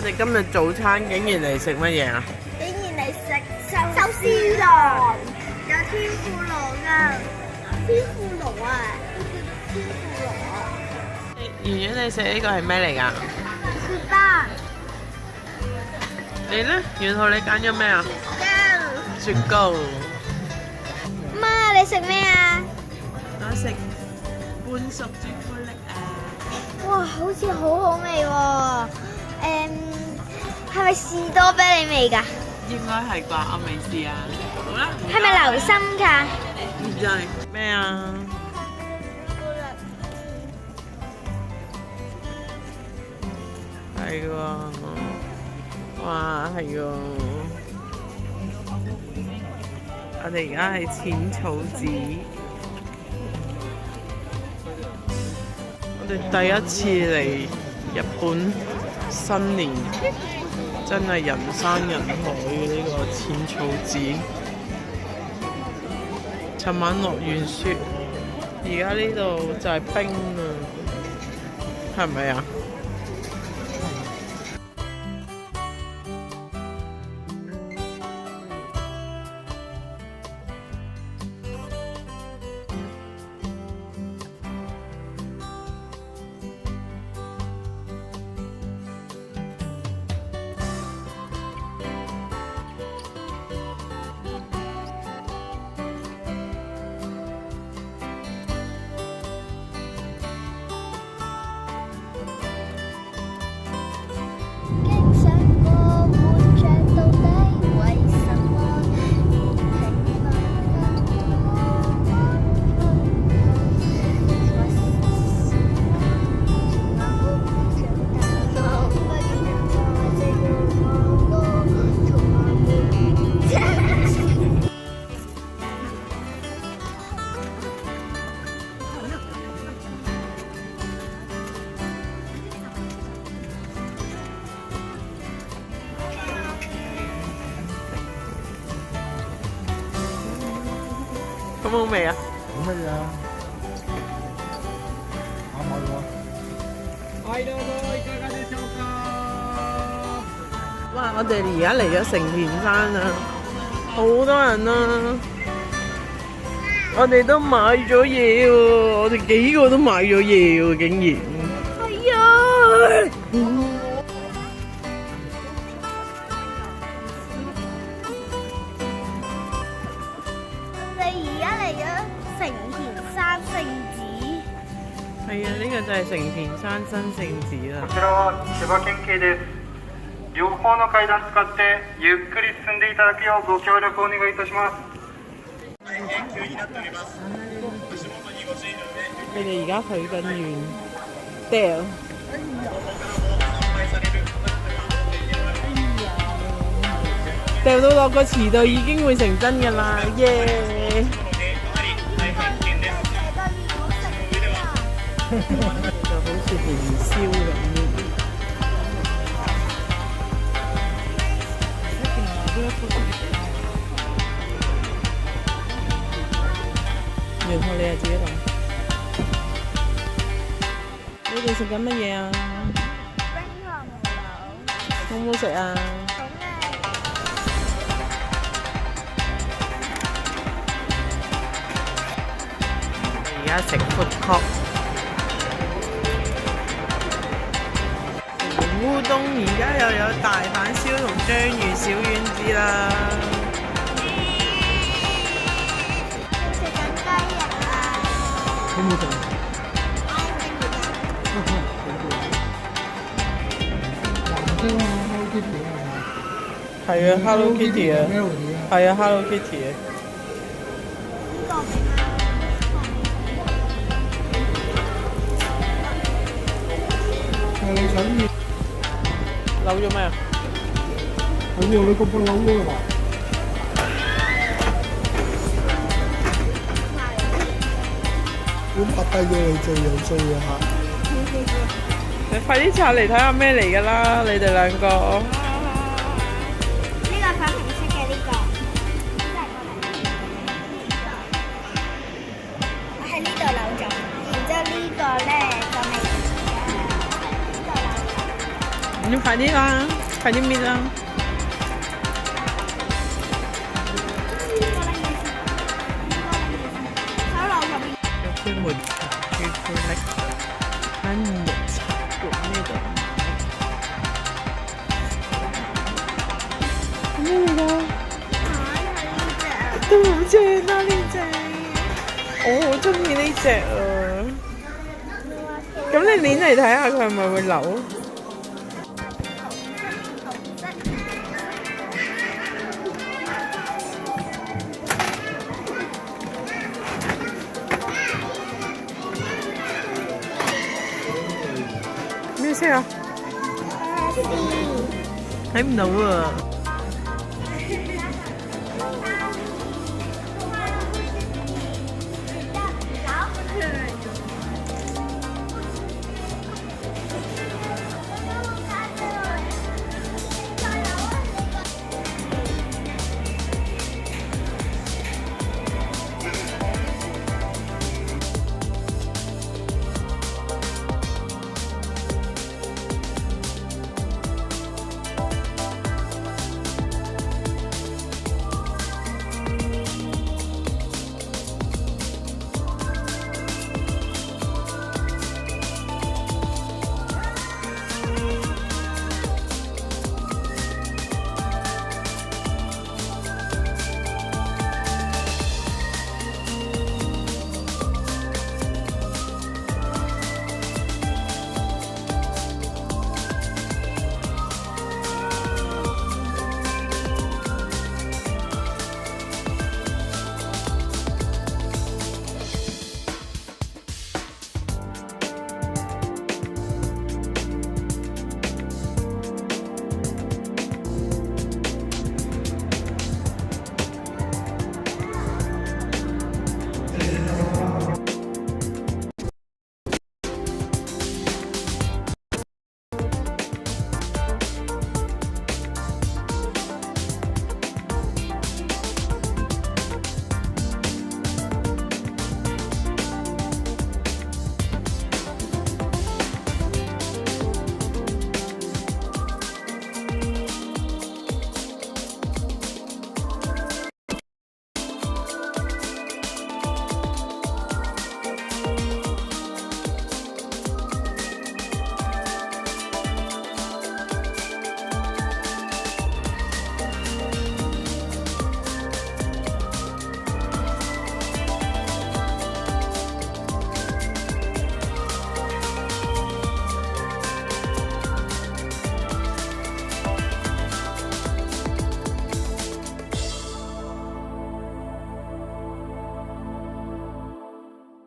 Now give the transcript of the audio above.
我哋今日早餐竟然嚟食乜嘢啊？竟然嚟食壽司郎，有天婦羅啊！天婦羅啊，天婦羅啊！圓圓，你食呢個係咩嚟㗎？雪巴你咧？元浩，你揀咗咩啊？糕。雪糕。媽，你食咩啊？我食半熟朱古力啊！哇，好似好好味喎！係咪士多啤梨味㗎？應該係啩，我未試啊。好啦。係咪流心㗎？唔知咩啊？係喎，哇，係喎！我哋而家係淺草寺，我哋第一次嚟日本新年，真係人山人海嘅呢個淺草寺。尋晚落完雪，而家呢度就係冰啊，係咪啊？咁好味啊！好味啊！啱喎。はいどうぞいかがでしょうか。哇！我哋而家嚟咗成田山啊，好多人啊！我哋都買咗嘢喎，我哋幾個都買咗嘢喎，竟然。係啊！係啊，呢個就係成田山新聖寺啦。こちらは千葉県警です。両方の階段使ってゆっくり進んでいただくようご協力お願いいたします。大変急になっております。足元にご注意の上。佢哋而家許緊願掉。掉到落個池度已經會成真㗎啦，耶！就好似年宵咁。然後你又自己諗，你哋食緊乜嘢啊？冰糖牛好唔好食啊？而家食 food court。烏冬而家又有大阪燒同章魚小丸子啦。食緊雞翼啊！好唔好食啊？係啊 ，Hello Kitty 啊，係啊，Hello Kitty 啊。你想要？扭咗咩啊？我要你個半扭咗嘛？咁拍低咗你最有衰嘅嚇！你快啲拆嚟睇下咩嚟㗎啦！你哋兩個。呢個粉紅色嘅呢個，我喺呢度扭咗，然之後呢個咧就未。你快啲啦，快啲搣啦！有杯抹茶朱古力，跟抹茶罐呢度。咩嚟㗎？都好正啦呢隻，我好中意呢隻啊！咁你捏嚟睇下佢係咪會扭？咩色啊？睇唔到啊！